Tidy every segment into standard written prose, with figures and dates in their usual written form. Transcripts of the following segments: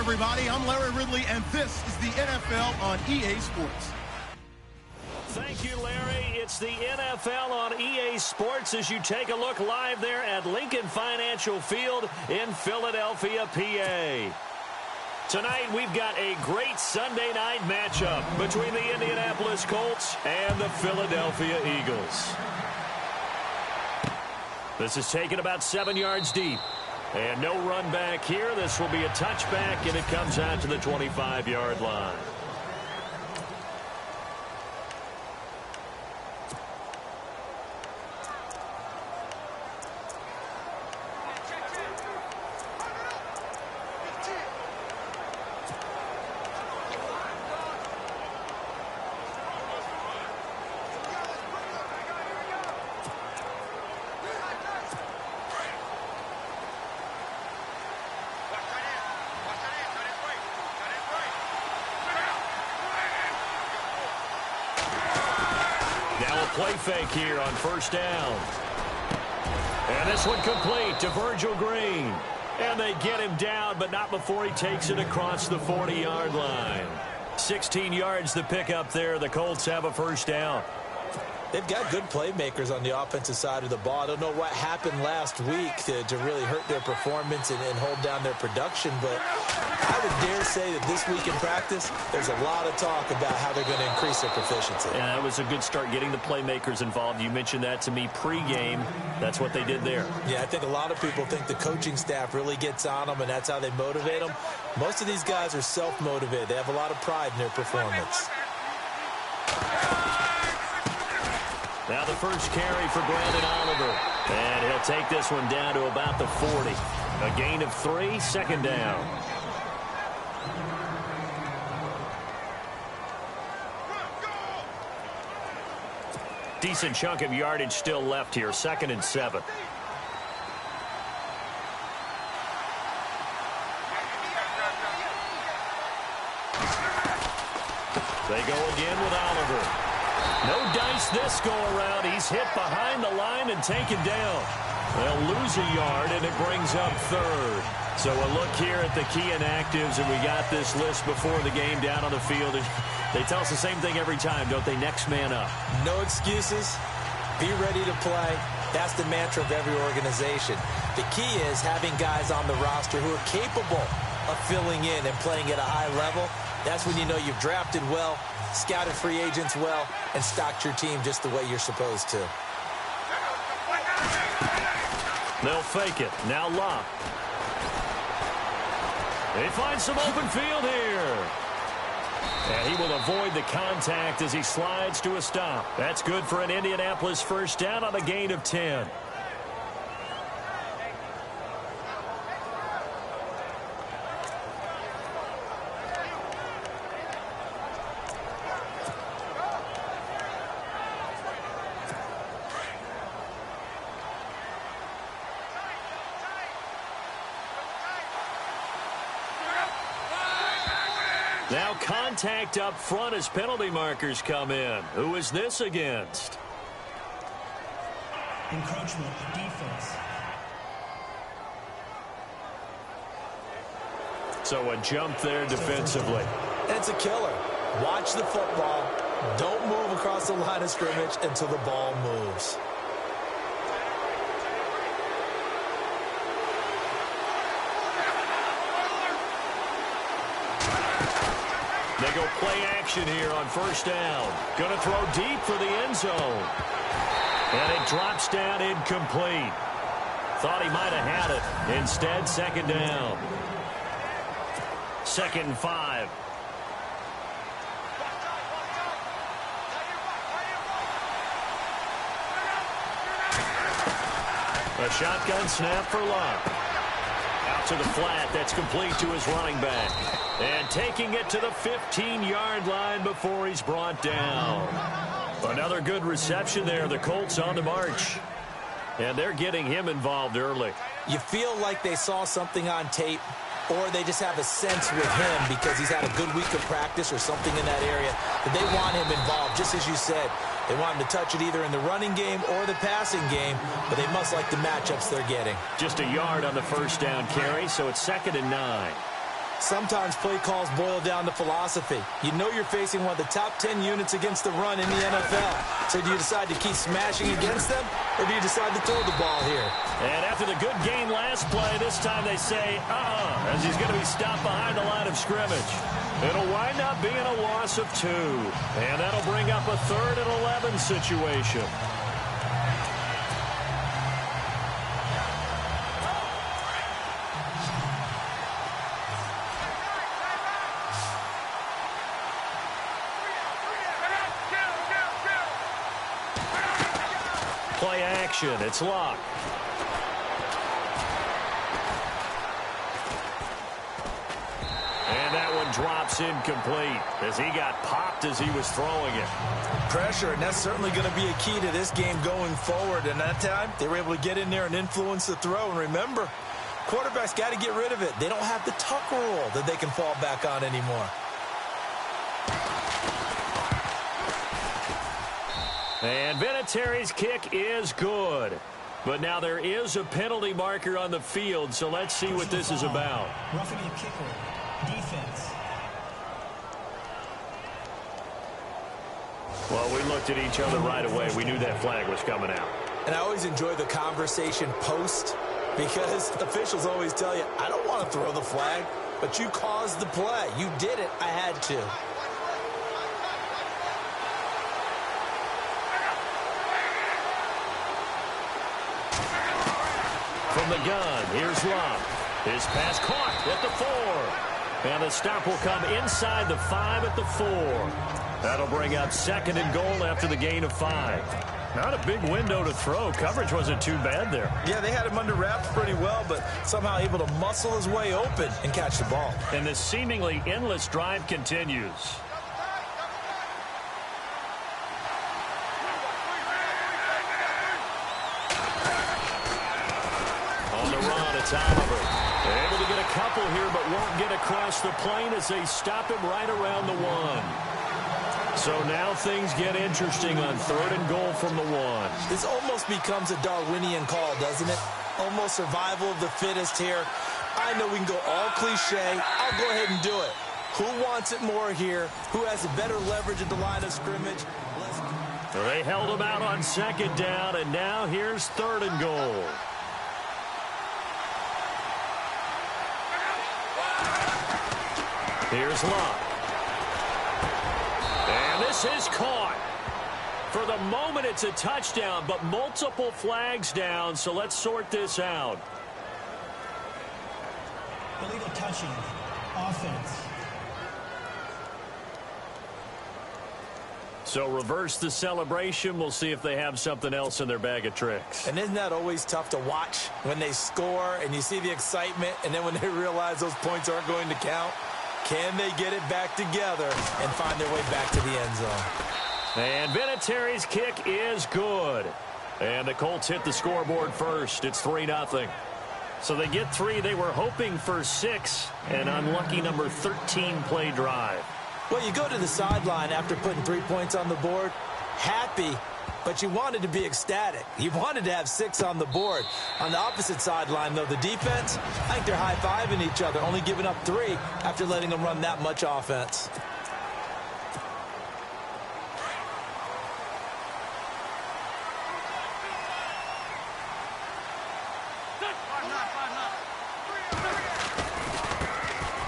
everybody. I'm Larry Ridley, and this is the NFL on EA Sports. Thank you, Larry. It's the NFL on EA Sports as you take a look live there at Lincoln Financial Field in Philadelphia, PA. Tonight, we've got a great Sunday night matchup between the Indianapolis Colts and the Philadelphia Eagles. This is taken about 7 yards deep. And no run back here. This will be a touchback, and it comes out to the 25-yard line. Play fake here on first down. And this one complete to Virgil Green. And they get him down, but not before he takes it across the 40-yard line. 16 yards to pick up there. The Colts have a first down. They've got good playmakers on the offensive side of the ball. I don't know what happened last week to really hurt their performance and hold down their production, but I would dare say that this week in practice, there's a lot of talk about how they're going to increase their proficiency. Yeah, that was a good start getting the playmakers involved. You mentioned that to me pregame. That's what they did there. Yeah, I think a lot of people think the coaching staff really gets on them, and that's how they motivate them. Most of these guys are self-motivated. They have a lot of pride in their performance. Now the first carry for Brandon Oliver. And he'll take this one down to about the 40. A gain of 3, second down. Decent chunk of yardage still left here, 2nd and 7. They go again with Oliver. No dice this go-around. He's hit behind the line and taken down. They'll lose a yard, and it brings up 3rd. So a look here at the key inactives, and we got this list before the game down on the field. They tell us the same thing every time, don't they? Next man up. No excuses. Be ready to play. That's the mantra of every organization. The key is having guys on the roster who are capable of filling in and playing at a high level. That's when you know you've drafted well, scouted free agents well, and stocked your team just the way you're supposed to. They'll fake it. Now Locke. They find some open field here. And he will avoid the contact as he slides to a stop. That's good for an Indianapolis first down on a gain of 10. Now contact up front as penalty markers come in. Who is this against? Encroachment defense. So a jump there defensively. It's a killer. Watch the football. Don't move across the line of scrimmage until the ball moves. They go play action here on first down. Going to throw deep for the end zone. And it drops down incomplete. Thought he might have had it. Instead, second down. 2nd and 5. A shotgun snap for Locke. Out to the flat. That's complete to his running back. And taking it to the 15-yard line before he's brought down. Another good reception there. The Colts on the march. And they're getting him involved early. You feel like they saw something on tape, or they just have a sense with him because he's had a good week of practice or something in that area that they want him involved, just as you said. They want him to touch it either in the running game or the passing game, but they must like the matchups they're getting. Just a yard on the first down carry, so it's 2nd and 9. Sometimes play calls boil down to philosophy. You know you're facing one of the top 10 units against the run in the NFL. So do you decide to keep smashing against them, or do you decide to throw the ball here? And after the good game last play, this time they say, as he's going to be stopped behind the line of scrimmage. It'll wind up being a loss of 2. And that'll bring up a 3rd and 11 situation. Play action. It's locked. And that one drops incomplete as he got popped as he was throwing it. Pressure, and that's certainly going to be a key to this game going forward. And that time, they were able to get in there and influence the throw. And remember, quarterbacks got to get rid of it. They don't have the tuck rule that they can fall back on anymore. And Vinatieri's kick is good. But now there is a penalty marker on the field, so let's see what this is about. Roughing the kicker. Defense. Well, we looked at each other right away. We knew that flag was coming out. And I always enjoy the conversation post, because officials always tell you, I don't want to throw the flag, but you caused the play. You did it. I had to. From the gun, here's Love. His pass caught at the 4. And the stop will come inside the 5 at the 4. That'll bring up 2nd and goal after the gain of 5. Not a big window to throw. Coverage wasn't too bad there. Yeah, they had him under wraps pretty well, but somehow able to muscle his way open and catch the ball. And this seemingly endless drive continues. It's Oliver. They're able to get a couple here, but won't get across the plane as they stop him right around the 1. So now things get interesting on 3rd and goal from the 1. This almost becomes a Darwinian call, doesn't it? Almost survival of the fittest here. I know we can go all cliche. I'll go ahead and do it. Who wants it more here? Who has a better leverage at the line of scrimmage? They held him out on 2nd down, and now here's 3rd and goal. Here's Love. And this is caught. For the moment, it's a touchdown, but multiple flags down, so let's sort this out. Illegal touching. Offense. So reverse the celebration. We'll see if they have something else in their bag of tricks. And isn't that always tough to watch when they score and you see the excitement, and then when they realize those points aren't going to count? Can they get it back together and find their way back to the end zone? And Vinatieri's kick is good. And the Colts hit the scoreboard first. It's 3-0. So they get 3. They were hoping for 6. An unlucky number 13 play drive. Well, you go to the sideline after putting 3 points on the board, happy, but you wanted to be ecstatic. You wanted to have 6 on the board. On the opposite sideline, though, the defense, I think they're high-fiving each other, only giving up 3 after letting them run that much offense.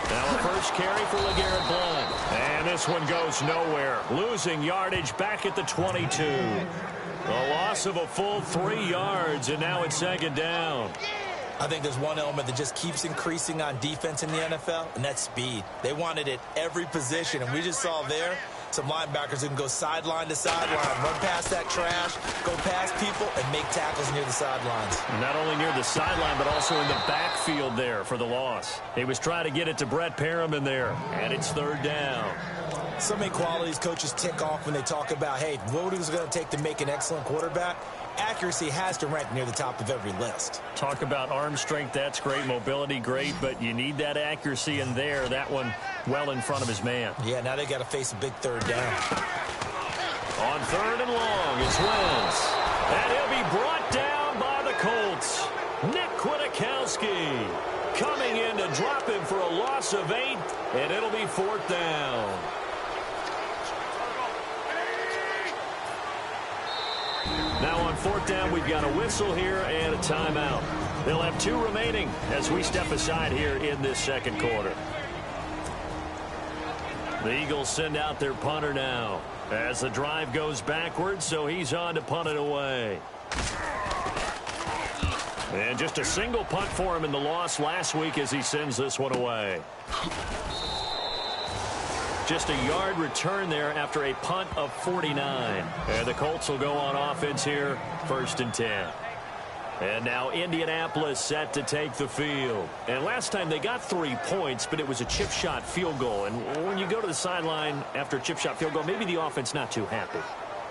Now a first carry for LeGarrette Blount. And this one goes nowhere. Losing yardage back at the 22. A loss of a full 3 yards, and now it's 2nd down. I think there's one element that just keeps increasing on defense in the NFL, and that's speed. They want it at every position, and we just saw there some linebackers who can go sideline to sideline, run past that trash, go past people, and make tackles near the sidelines. Not only near the sideline, but also in the backfield there for the loss. He was trying to get it to Brett Perriman there, and it's 3rd down. So many qualities coaches tick off when they talk about, hey, what is it going to take to make an excellent quarterback? Accuracy has to rank near the top of every list. Talk about arm strength, that's great. Mobility, great, but you need that accuracy in there. That one well in front of his man. Yeah, now they got to face a big 3rd down. On 3rd and long, it's Wentz. And he'll be brought down by the Colts. Nick Kwiatkowski coming in to drop open for a loss of 8, and it'll be 4th down. Now on 4th down, we've got a whistle here and a timeout. They'll have 2 remaining as we step aside here in this second quarter. The Eagles send out their punter now as the drive goes backwards, so he's on to punt it away. And just a single punt for him in the loss last week as he sends this one away. Just a yard return there after a punt of 49. And the Colts will go on offense here, 1st and 10. And now Indianapolis set to take the field. And last time they got 3 points, but it was a chip shot field goal. And when you go to the sideline after a chip shot field goal, maybe the offense not too happy.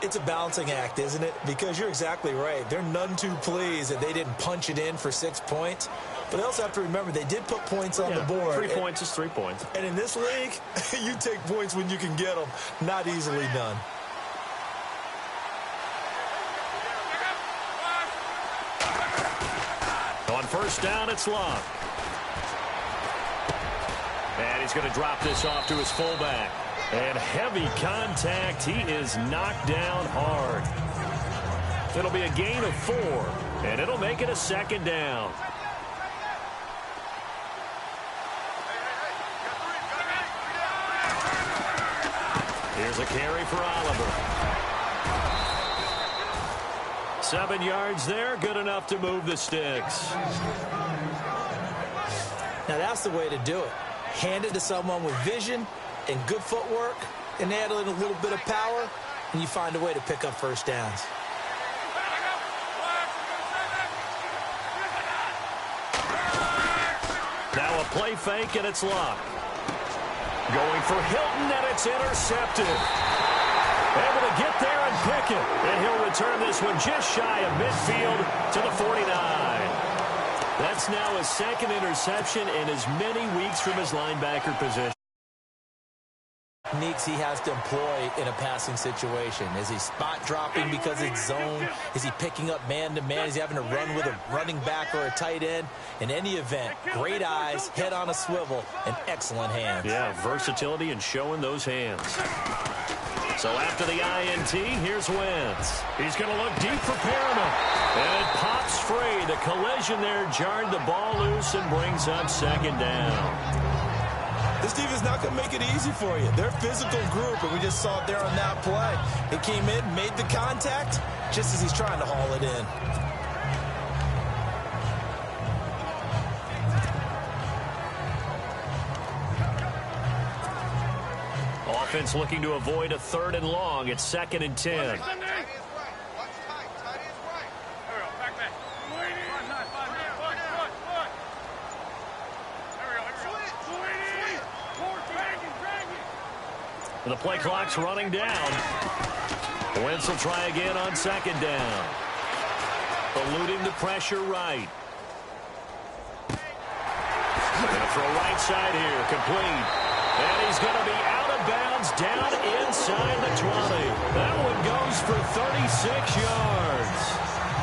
It's a balancing act, isn't it? Because you're exactly right. They're none too pleased that they didn't punch it in for 6 points. But they also have to remember they did put points on the board. 3 points is 3 points. And in this league, you take points when you can get them. Not easily done. On 1st down, it's Love. And he's going to drop this off to his fullback. And heavy contact. He is knocked down hard. It'll be a gain of 4, and it'll make it a 2nd down. Here's a carry for Oliver. 7 yards there, good enough to move the sticks. Now that's the way to do it. Hand it to someone with vision and good footwork, and add in a little bit of power, and you find a way to pick up 1st downs. Now a play fake, and it's Luck. Going for Hilton, and it's intercepted. Able to get there and pick it. And he'll return this one just shy of midfield to the 49. That's now his 2nd interception in as many weeks from his linebacker position. Techniques he has to employ in a passing situation. Is he spot dropping because it's zone? Is he picking up man-to-man? Is he having to run with a running back or a tight end? In any event, great eyes, head on a swivel, and excellent hands. Yeah, versatility and showing those hands. So after the INT, here's Wentz. He's going to look deep for Perriman. And it pops free. The collision there jarred the ball loose and brings up 2nd down. This defense is not going to make it easy for you. They're a physical group, and we just saw it there on that play. It came in, made the contact, just as he's trying to haul it in. Offense looking to avoid a 3rd and long. It's 2nd and 10. The play clock's running down. Wentz will try again on 2nd down. Eluding the pressure right. Gonna throw right side here, complete. And he's going to be out of bounds down inside the 20. That one goes for 36 yards.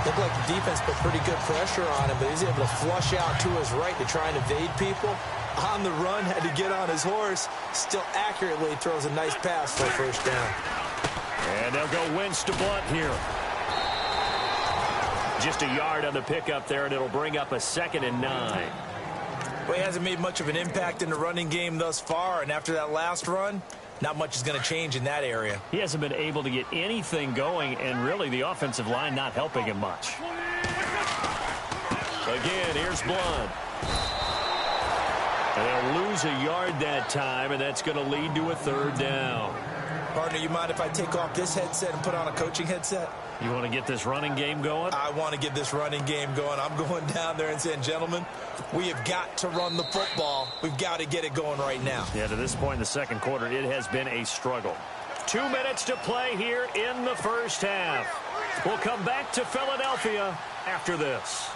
Looked like the defense put pretty good pressure on him, but he's able to flush out to his right to try and evade people. On the run, had to get on his horse. Still accurately throws a nice pass for a 1st down. And they'll go Wentz to Blunt here. Just a yard on the pickup there, and it'll bring up a 2nd and 9. Well, he hasn't made much of an impact in the running game thus far, and after that last run, not much is going to change in that area. He hasn't been able to get anything going, and really the offensive line not helping him much. Again, here's Blunt. And they'll lose a yard that time, and that's going to lead to a 3rd down. Partner, you mind if I take off this headset and put on a coaching headset? You want to get this running game going? I want to get this running game going. I'm going down there and saying, gentlemen, we have got to run the football. We've got to get it going right now. Yeah, to this point in the 2nd quarter, it has been a struggle. 2 minutes to play here in the 1st half. We'll come back to Philadelphia after this.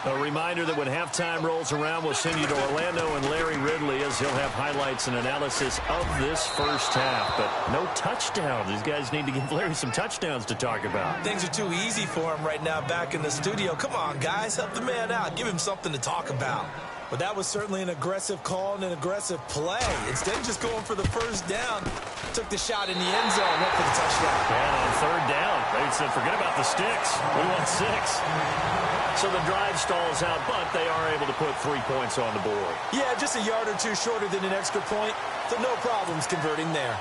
A reminder that when halftime rolls around, we'll send you to Orlando and Larry Ridley as he'll have highlights and analysis of this 1st half. But no touchdowns. These guys need to give Larry some touchdowns to talk about. Things are too easy for him right now back in the studio. Come on, guys. Help the man out. Give him something to talk about. Well, that was certainly an aggressive call and an aggressive play. Instead of just going for the first down, took the shot in the end zone, went for the touchdown. And on third down, they said, forget about the sticks. We want 6. So the drive stalls out, but they are able to put 3 points on the board. Yeah, just a yard or two shorter than an extra point, so no problems converting there.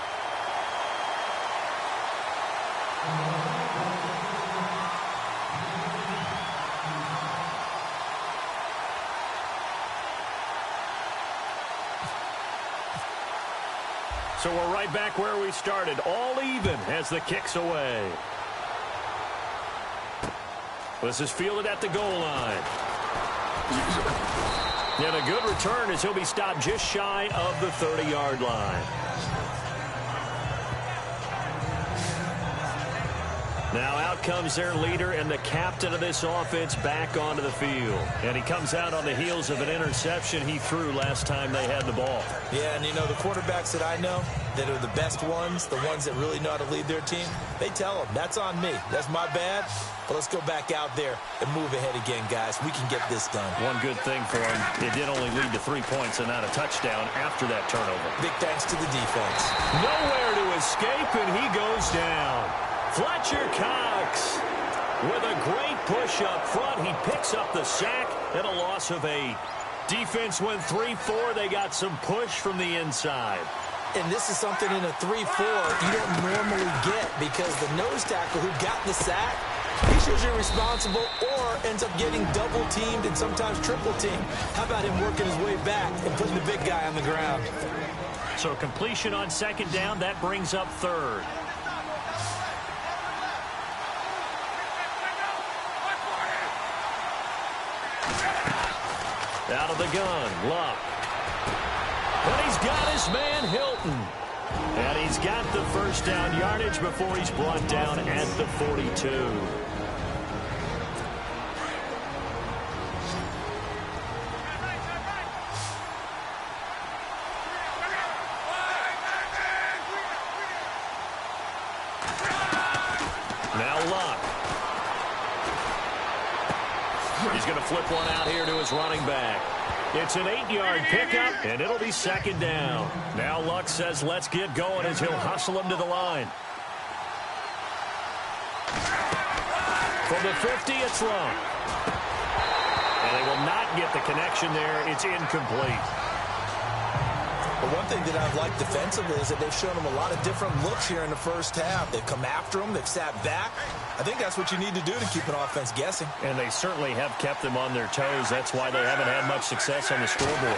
So we're right back where we started, all even as the kick's away. This is fielded at the goal line. And a good return as he'll be stopped just shy of the 30-yard line. Now out comes their leader and the captain of this offense back onto the field. And he comes out on the heels of an interception he threw last time they had the ball. Yeah, and you know, the quarterbacks that I know that are the best ones, the ones that really know how to lead their team, they tell them, that's on me. That's my bad. But let's go back out there and move ahead again, guys. We can get this done. One good thing for him, it did only lead to 3 points and not a touchdown after that turnover. Big thanks to the defense. Nowhere to escape, and he goes down. Fletcher Cox with a great push up front. He picks up the sack and a loss of 8. Defense went 3-4. They got some push from the inside. And this is something in a 3-4 you don't normally get because the nose tackle who got the sack, he's usually responsible or ends up getting double-teamed and sometimes triple-teamed. How about him working his way back and putting the big guy on the ground? So completion on second down, that brings up third. Out of the gun, Luck. But he's got his man, Hilton. And he's got the first down yardage before he's brought down at the 42. Now Luck. He's going to flip one out here to his running back. It's an 8-yard pickup, and it'll be second down. Now Luck says, let's get going as he'll hustle him to the line. For the 50, it's Luck. And they will not get the connection there. It's incomplete. But one thing that I've liked defensively is that they've shown them a lot of different looks here in the first half. They've come after them. They've sat back. I think that's what you need to do to keep an offense guessing. And they certainly have kept them on their toes. That's why they haven't had much success on the scoreboard.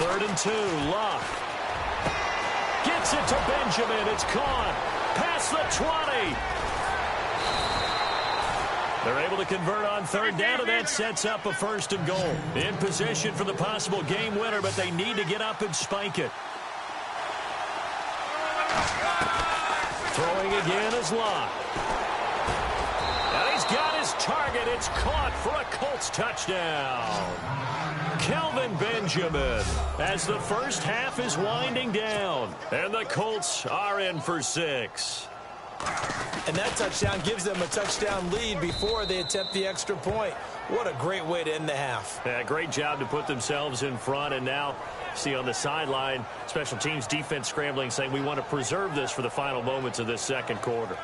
3rd and 2, Luck. Gets it to Benjamin. It's caught. Past the 20. They're able to convert on third down, and that sets up a 1st and goal. In position for the possible game winner, but they need to get up and spike it. Throwing again is Luck. And he's got his target. It's caught for a Colts touchdown. Kelvin Benjamin as the first half is winding down. And the Colts are in for 6. And that touchdown gives them a touchdown lead before they attempt the extra point. What a great way to end the half. Yeah, great job to put themselves in front. And now, see on the sideline, special teams defense scrambling, saying we want to preserve this for the final moments of this second quarter.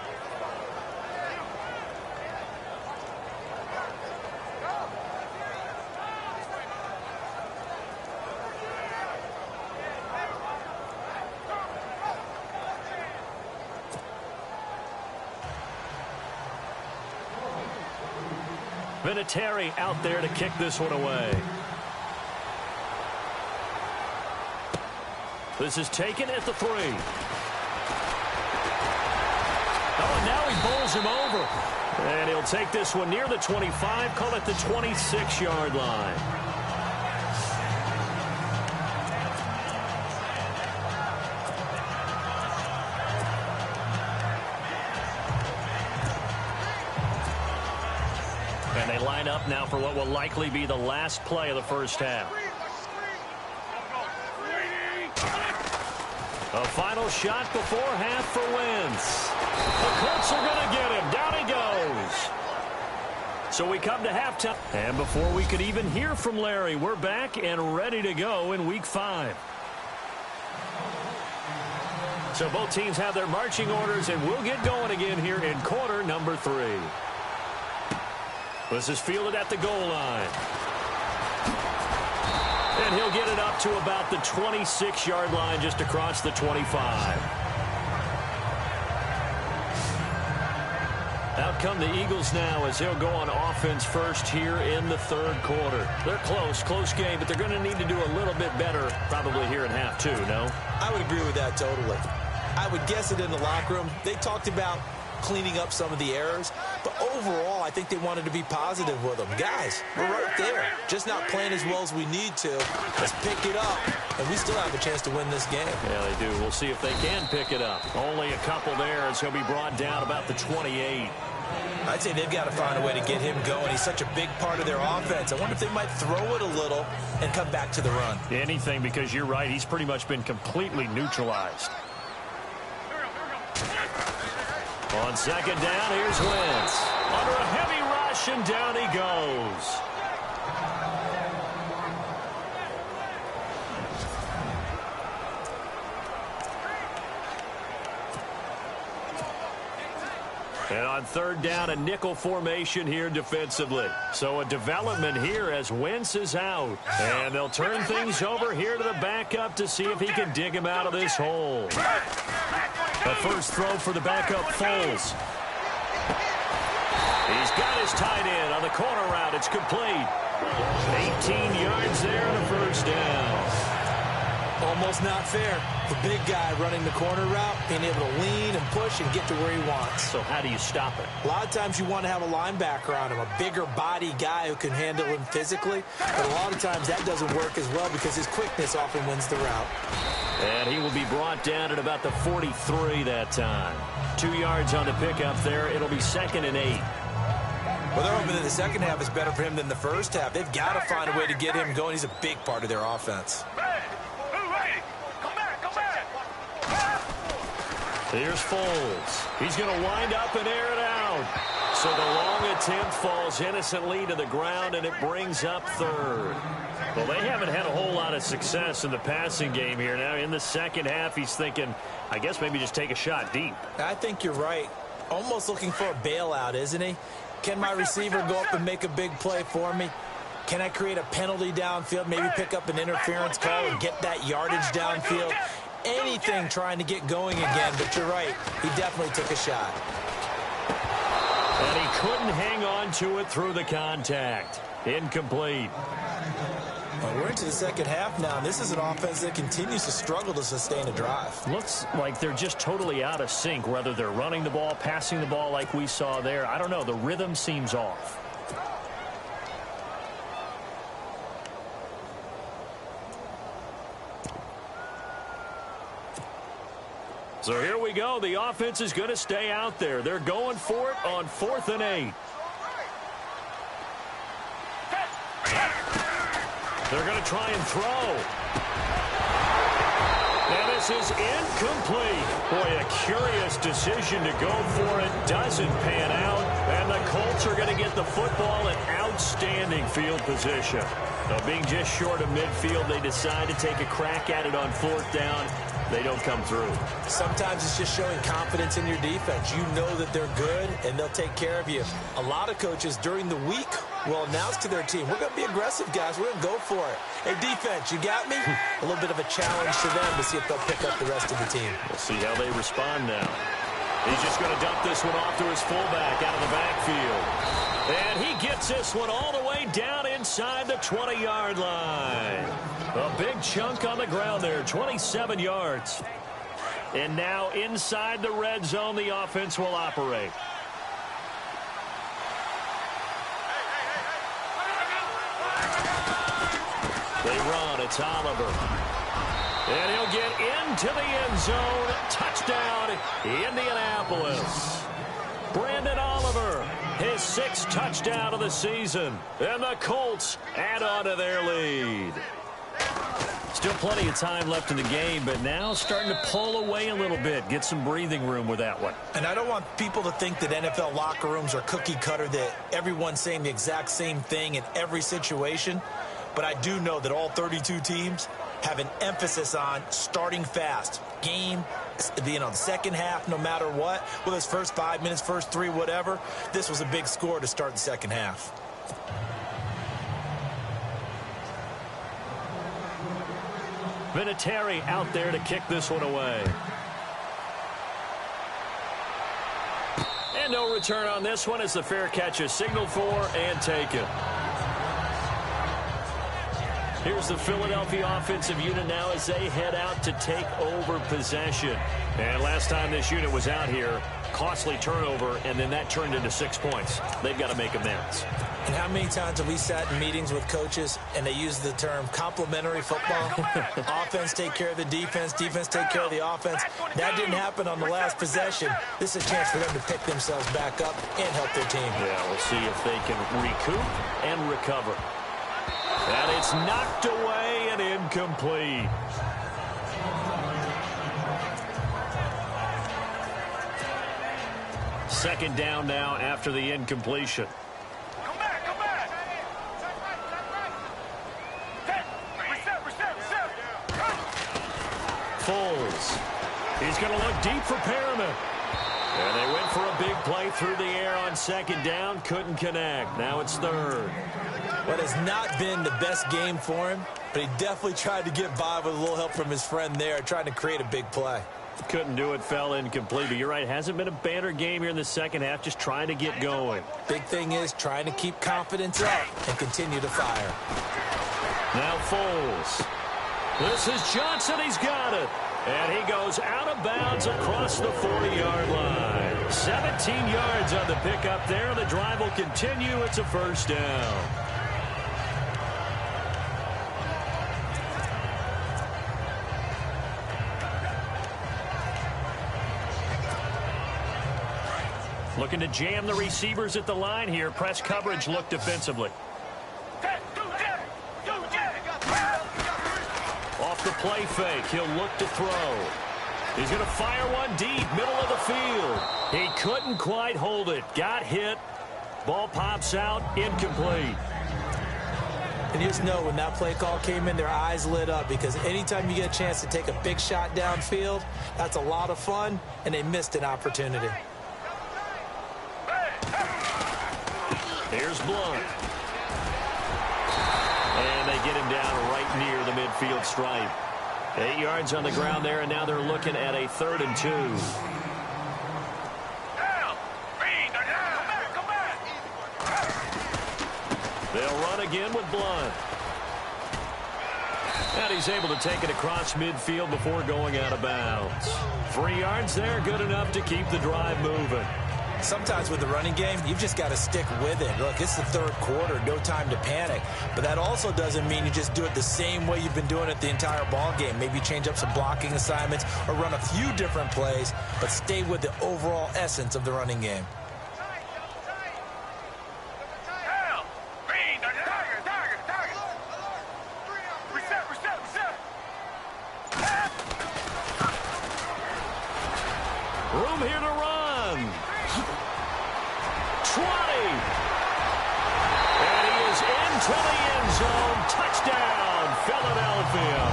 Vinatieri out there to kick this one away. This is taken at the 3. Oh, and now he bowls him over. And he'll take this one near the 25, call it the 26-yard line. And they line up now for what will likely be the last play of the first half. A final shot before half for Wentz. The Colts are going to get him. Down he goes. So we come to halftime. And before we could even hear from Larry, we're back and ready to go in Week 5. So both teams have their marching orders, and we'll get going again here in quarter number 3. This is fielded at the goal line. And he'll get it up to about the 26-yard line, just across the 25. Out come the Eagles now as they'll go on offense first here in the third quarter. They're close game, but they're going to need to do a little bit better probably here in half 2, no? I would agree with that totally. I would guess it in the locker room. They talked about cleaning up some of the errors, but overall, I think they wanted to be positive with them. Guys, we're right there. Just not playing as well as we need to. Let's pick it up, and we still have a chance to win this game. Yeah, they do. We'll see if they can pick it up. Only a couple there, and so he'll be brought down about the 28. I'd say they've got to find a way to get him going. He's such a big part of their offense. I wonder if they might throw it a little and come back to the run. Anything, because you're right. He's pretty much been completely neutralized. On second down, here's Wentz. Under a heavy rush, and down he goes. And on third down, a nickel formation here defensively. So a development here as Wentz is out. And they'll turn things over here to the backup to see if he can dig him out of this hole. The first throw for the backup, Foles. He's got his tight end on the corner route. It's complete. 18 yards there and a first down. Almost not fair. The big guy running the corner route, being able to lean and push and get to where he wants. So how do you stop it? A lot of times you want to have a linebacker on him, a bigger body guy who can handle him physically. But a lot of times that doesn't work as well because his quickness often wins the route. And he will be brought down at about the 43 that time. 2 yards on the pickup there. It'll be 2nd and 8. Well, they're hoping that the second half is better for him than the first half. They've got to find a way to get him going. He's a big part of their offense. Here's Foles. He's going to wind up and air it out. So the long attempt falls innocently to the ground, and it brings up third. Well, they haven't had a whole lot of success in the passing game here. Now, in the second half, he's thinking, I guess maybe just take a shot deep. I think you're right. Almost looking for a bailout, isn't he? Can my receiver go up and make a big play for me? Can I create a penalty downfield, maybe pick up an interference call and get that yardage downfield? Anything trying to get going again, but you're right. He definitely took a shot. And he couldn't hang on to it through the contact. Incomplete. Well, we're into the second half now, and this is an offense that continues to struggle to sustain a drive. Looks like they're just totally out of sync, whether they're running the ball, passing the ball like we saw there. I don't know. The rhythm seems off. So here we go. The offense is going to stay out there. They're going for it on 4th and 8. They're going to try and throw. And this is incomplete. Boy, a curious decision to go for it. Doesn't pan out. And the Colts are going to get the football in outstanding field position. Now, being just short of midfield, they decide to take a crack at it on 4th down. They don't come through. Sometimes it's just showing confidence in your defense. You know that they're good, and they'll take care of you. A lot of coaches during the week will announce to their team, we're going to be aggressive, guys. We're going to go for it. Hey, defense, you got me? A little bit of a challenge to them to see if they'll pick up the rest of the team. We'll see how they respond now. He's just going to dump this one off to his fullback out of the backfield. And he gets this one all the way down inside the 20-yard line. A big chunk on the ground there, 27 yards. And now inside the red zone, the offense will operate. They run, it's Oliver. And he'll get into the end zone. Touchdown, Indianapolis. Brandon Oliver, his 6th touchdown of the season. And the Colts add on to their lead. Still plenty of time left in the game, but now starting to pull away a little bit. Get some breathing room with that one. And I don't want people to think that NFL locker rooms are cookie cutter, that everyone's saying the exact same thing in every situation. But I do know that all 32 teams have an emphasis on starting fast. Game, the second half, no matter what. Whether it's first 5 minutes, first 3, whatever. This was a big score to start the second half. Vinatieri out there to kick this one away. And no return on this one as the fair catch is signaled for and taken. Here's the Philadelphia offensive unit now as they head out to take over possession. And last time this unit was out here, costly turnover, and then that turned into 6 points. They've got to make amends. And how many times have we sat in meetings with coaches and they use the term complementary football? Offense take care of the defense, defense take care of the offense. That didn't happen on the last possession. This is a chance for them to pick themselves back up and help their team. Yeah, we'll see if they can recoup and recover. And it's knocked away and incomplete. Second down now after the incompletion. Come back. Foles. He's going to look deep for Perriman. And they went for a big play through the air on second down. Couldn't connect. Now it's third. What has not been the best game for him, but he definitely tried to get by with a little help from his friend there, trying to create a big play. Couldn't do it, fell incomplete. But you're right, hasn't been a banner game here in the second half, just trying to get going. Big thing is trying to keep confidence up and continue to fire. Now Foles. This is Johnson. He's got it. And he goes out of bounds across the 40-yard line. 17 yards on the pickup there. The drive will continue. It's a first down. Looking to jam the receivers at the line here. Press coverage look defensively. Off the play fake. He'll look to throw. He's going to fire one deep, middle of the field. He couldn't quite hold it. Got hit. Ball pops out, incomplete. And you just know when that play call came in, their eyes lit up, because anytime you get a chance to take a big shot downfield, that's a lot of fun, and they missed an opportunity. Here's Blunt. And they get him down right near the midfield stripe. 8 yards on the ground there, and now they're looking at a 3rd and 2. They'll run again with Blunt. And he's able to take it across midfield before going out of bounds. 3 yards there, good enough to keep the drive moving. Sometimes with the running game, you've just got to stick with it. Look, it's the third quarter, no time to panic. But that also doesn't mean you just do it the same way you've been doing it the entire ball game. Maybe change up some blocking assignments or run a few different plays, but stay with the overall essence of the running game. Room here to run. 20. And he is into the end zone. Touchdown, Philadelphia.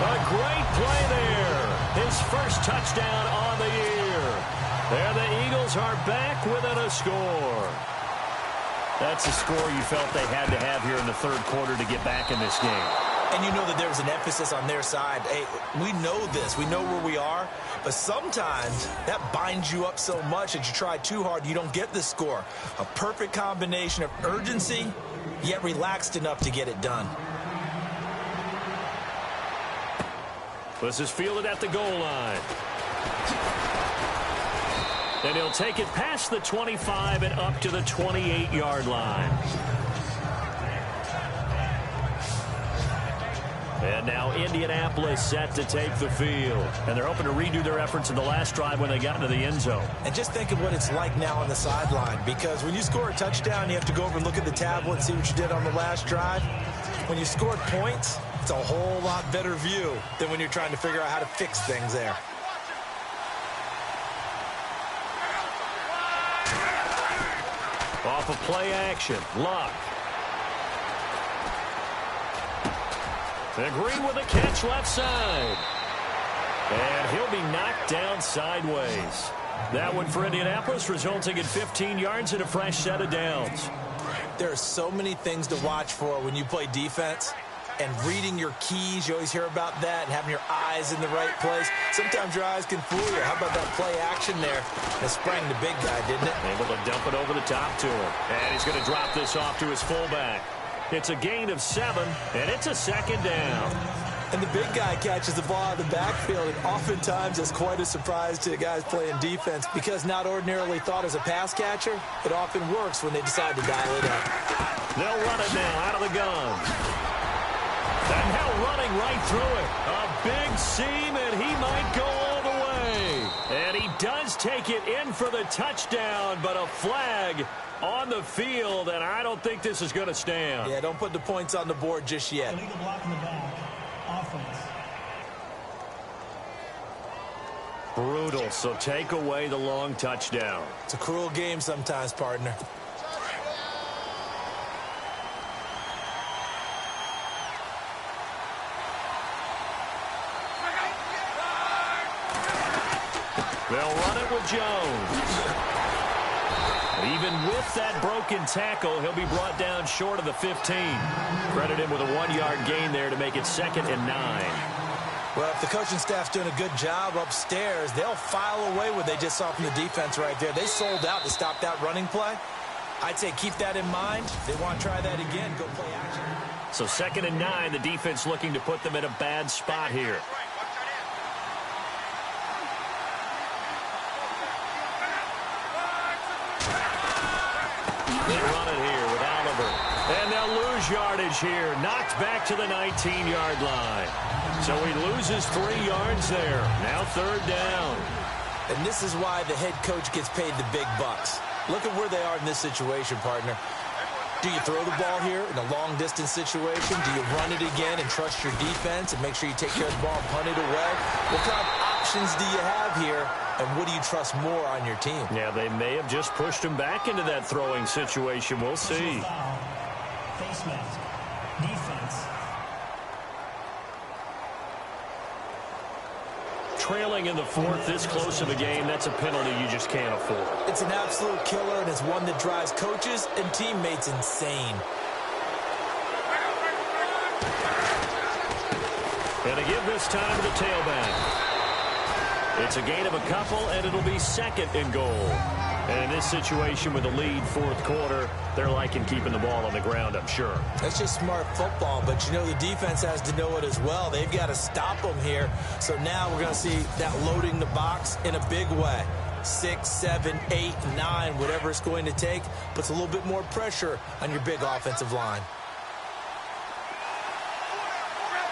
A great play there. His first touchdown on the year. There the Eagles are back within a score. That's a score you felt they had to have here in the third quarter to get back in this game. And you know that there was an emphasis on their side. Hey, we know this. We know where we are. But sometimes that binds you up so much that you try too hard, you don't get the score. A perfect combination of urgency, yet relaxed enough to get it done. This is fielded at the goal line. And he'll take it past the 25 and up to the 28-yard line. And now Indianapolis set to take the field. And they're hoping to redo their efforts in the last drive when they got into the end zone. And just think of what it's like now on the sideline. Because when you score a touchdown, you have to go over and look at the tablet and see what you did on the last drive. When you scored points, It's a whole lot better view than when you're trying to figure out how to fix things there. Off of play action, Luck. And Green with a catch left side. And he'll be knocked down sideways. That one for Indianapolis, resulting in 15 yards and a fresh set of downs. There are so many things to watch for when you play defense. And reading your keys, you always hear about that, and having your eyes in the right place. Sometimes your eyes can fool you. How about that play action there? It sprang the big guy, didn't it? Able to dump it over the top to him. And he's going to drop this off to his fullback. It's a gain of 7, and it's a second down. And the big guy catches the ball out of the backfield, and oftentimes it's quite a surprise to the guys playing defense because not ordinarily thought as a pass catcher, it often works when they decide to dial it up. They'll run it now out of the gun. And now running right through it. A big seam, and he might go all the way. And he does take it in for the touchdown, but a flag on the field, and I don't think this is going to stand. Yeah, don't put the points on the board just yet. Illegal block in the back. Offense. Brutal, so take away the long touchdown. It's a cruel game sometimes, partner. They'll run it with Jones. Even with that broken tackle, he'll be brought down short of the 15. Credit him with a 1-yard gain there to make it 2nd and 9. Well, if the coaching staff's doing a good job upstairs, they'll file away what they just saw from the defense right there. They sold out to stop that running play. I'd say keep that in mind. If they want to try that again, go play action. So 2nd and 9, the defense looking to put them in a bad spot here. They run it here with Oliver. And they'll lose yardage here. Knocked back to the 19-yard line. So he loses 3 yards there. Now 3rd down. And this is why the head coach gets paid the big bucks. Look at where they are in this situation, partner. Do you throw the ball here in a long-distance situation? Do you run it again and trust your defense and make sure you take care of the ball and punt it away? What kind of options do you have here, and what do you trust more on your team? Yeah, they may have just pushed him back into that throwing situation. We'll see. Foul. Face mask. Defense. Trailing in the 4th, this close of a game, that's a penalty you just can't afford. It's an absolute killer, and it's one that drives coaches and teammates insane. And to give this time to the tailback. It's a gain of a couple, and it'll be 2nd and goal. And in this situation with a lead 4th quarter, they're liking keeping the ball on the ground, I'm sure. That's just smart football, but you know the defense has to know it as well. They've got to stop them here. So now we're going to see that loading the box in a big way. 6, 7, 8, 9, whatever it's going to take, puts a little bit more pressure on your big offensive line.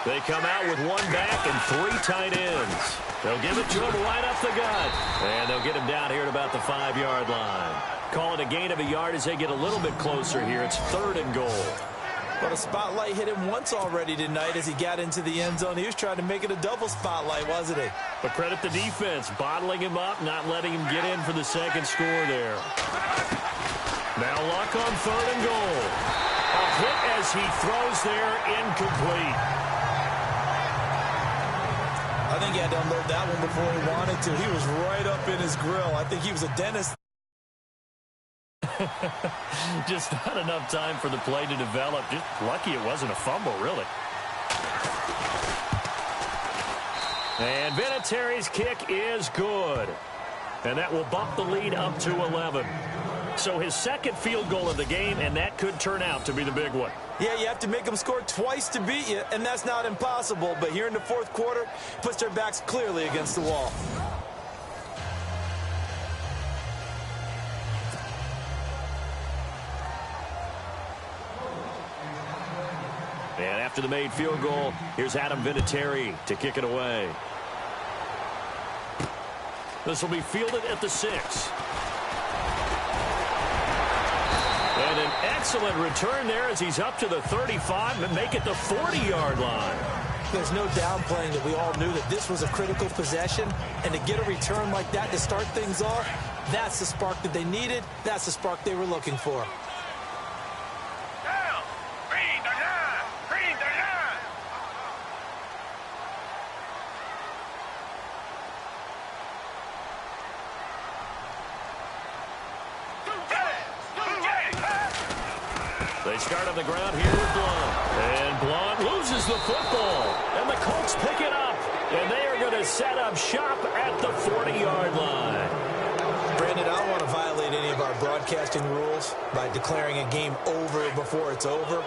They come out with 1 back and 3 tight ends. They'll give it to him right up the gut. And they'll get him down here at about the 5-yard line. Call it a gain of a yard as they get a little bit closer here. It's 3rd and goal. But a spotlight hit him once already tonight as he got into the end zone. He was trying to make it a double spotlight, wasn't he? But credit the defense, bottling him up, not letting him get in for the 2nd score there. Now Luck on 3rd and goal. A hit as he throws there, incomplete. I think he had to unload that one before he wanted to. He was right up in his grill. I think he was a dentist. Just not enough time for the play to develop. Just lucky it wasn't a fumble, really. And Vinatieri's kick is good. And that will bump the lead up to 11. So his 2nd field goal of the game, and that could turn out to be the big one. Yeah, you have to make them score twice to beat you, and that's not impossible. But here in the 4th quarter, puts their backs clearly against the wall. And after the made field goal, here's Adam Vinatieri to kick it away. This will be fielded at the 6. And an excellent return there as he's up to the 35 and make it the 40-yard line. There's no downplaying that we all knew that this was a critical possession, and to get a return like that to start things off, that's the spark that they needed. That's the spark they were looking for. They start on the ground here with Blount. And Blount loses the football. And the Colts pick it up. And they are going to set up shop at the 40-yard line. Brandon, I don't want to violate any of our broadcasting rules by declaring a game over before it's over.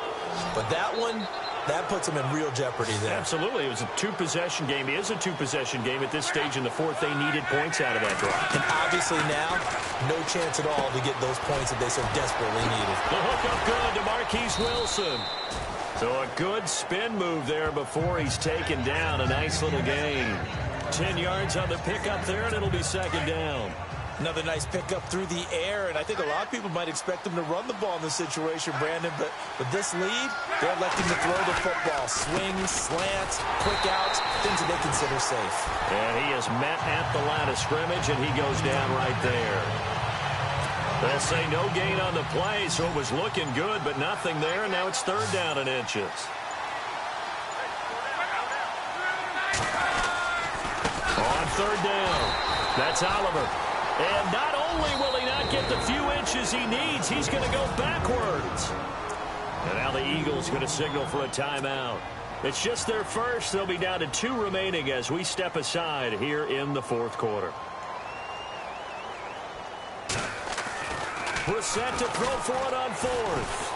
But that one, that puts them in real jeopardy there. Absolutely. It was a two-possession game. It is a two-possession game at this stage in the fourth. They needed points out of that drive. And obviously now, no chance at all to get those points that they so desperately needed. The hook up good to Marquise Wilson. So a good spin move there before he's taken down. A nice little gain. 10 yards on the pickup there, and it'll be second down. Another nice pickup through the air, and I think a lot of people might expect them to run the ball in this situation, Brandon, but with this lead, they're electing to throw the football. Swings, slants, quick outs, things that they consider safe. And he is met at the line of scrimmage, and he goes down right there. They'll say no gain on the play, so it was looking good, but nothing there, and now it's third down and inches. On third down, that's Oliver. And not only will he not get the few inches he needs, he's going to go backwards. And now the Eagles going to signal for a timeout. It's just their first. They'll be down to 2 remaining as we step aside here in the fourth quarter. We're set to throw for it on fourth.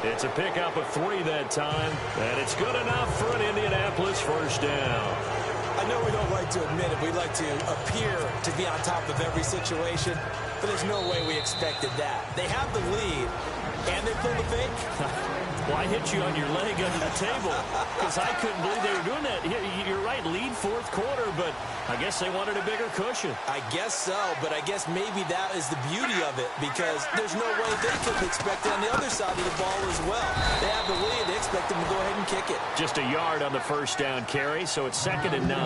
It's a pickup of 3 that time, and it's good enough for an Indianapolis first down. I know we don't like to admit it. We'd like to appear to be on top of every situation, but there's no way we expected that. They have the lead, and they pull the fake. Well, I hit you on your leg under the table because I couldn't believe they were doing that. You're right, lead fourth quarter, but I guess they wanted a bigger cushion. I guess so, but I guess maybe that is the beauty of it because there's no way they could expect it on the other side of the ball as well. They have the lead. They expect them to go ahead and kick it. Just a yard on the first down carry, so it's 2nd and 9.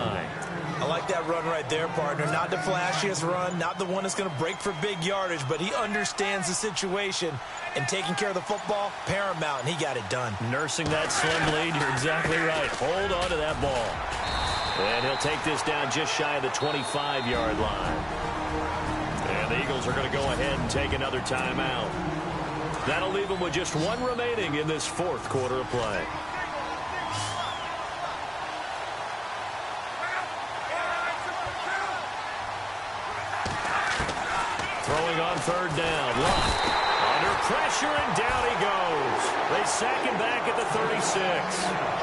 I like that run right there, partner. Not the flashiest run, not the one that's going to break for big yardage, but he understands the situation, and taking care of the football, paramount, and he got it done. Nursing that slim lead, you're exactly right. Hold on to that ball. And he'll take this down just shy of the 25-yard line. And the Eagles are going to go ahead and take another timeout. That'll leave them with just 1 remaining in this fourth quarter of play. Throwing on third down. Luck under pressure, and down he goes. They sack him back at the 36.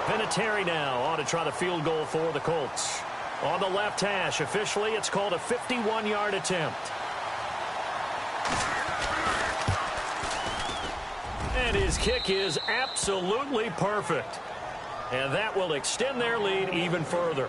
Vinatieri now on to try the field goal for the Colts. On the left hash, officially, it's called a 51-yard attempt. And his kick is absolutely perfect. And that will extend their lead even further.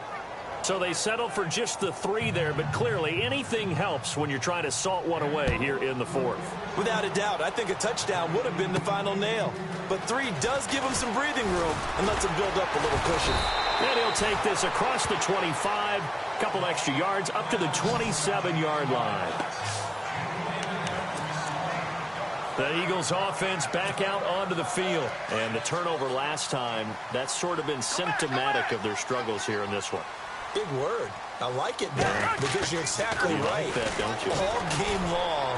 So they settle for just the 3 there, but clearly anything helps when you're trying to salt one away here in the fourth. Without a doubt, I think a touchdown would have been the final nail. But 3 does give him some breathing room and lets him build up a little cushion. And he'll take this across the 25, a couple extra yards, up to the 27-yard line. The Eagles offense back out onto the field. And the turnover last time, that's sort of been symptomatic of their struggles here in this one. Big word. I like it, man, because you're exactly right. Like that, don't you? All game long,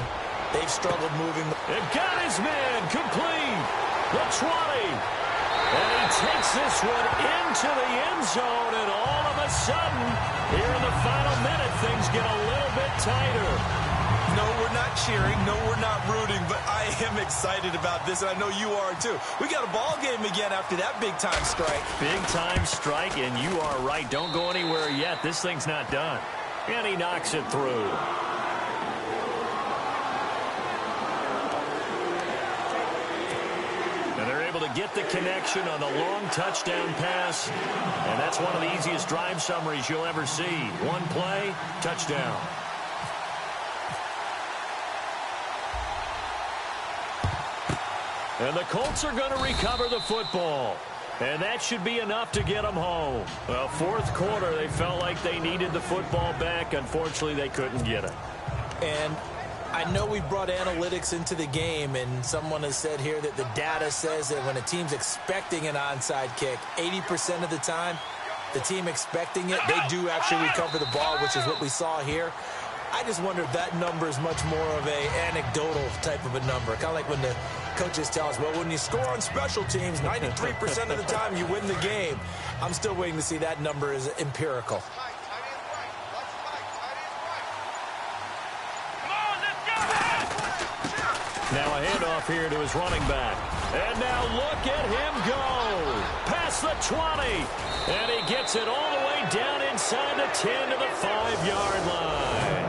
they've struggled moving. And got his man complete. The 20. And he takes this one into the end zone, and all of a sudden, here in the final minute, things get a little bit tighter. No, we're not cheering. No, we're not rooting, but I am excited about this, and I know you are too. We got a ball game again after that big-time strike. Big-time strike, and you are right. Don't go anywhere yet. This thing's not done. And he knocks it through. And they're able to get the connection on the long touchdown pass, and that's one of the easiest drive summaries you'll ever see. One play, touchdown. And the Colts are going to recover the football. And that should be enough to get them home. Well, fourth quarter, they felt like they needed the football back. Unfortunately, they couldn't get it. And I know we brought analytics into the game, and someone has said here that the data says that when a team's expecting an onside kick, 80% of the time, the team expecting it, they do actually recover the ball, which is what we saw here. I just wonder if that number is much more of a anecdotal type of a number. Kind of like when the coaches tell us, well, when you score on special teams, 93% of the time you win the game. I'm still waiting to see that number is empirical. Now a handoff here to his running back. And now look at him go. Past the 20. And he gets it all the way down inside the 10 to the 5-yard line.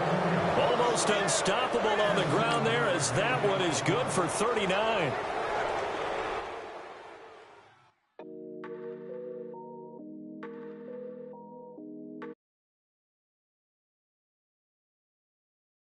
Almost unstoppable on the ground there, as that one is good for 39.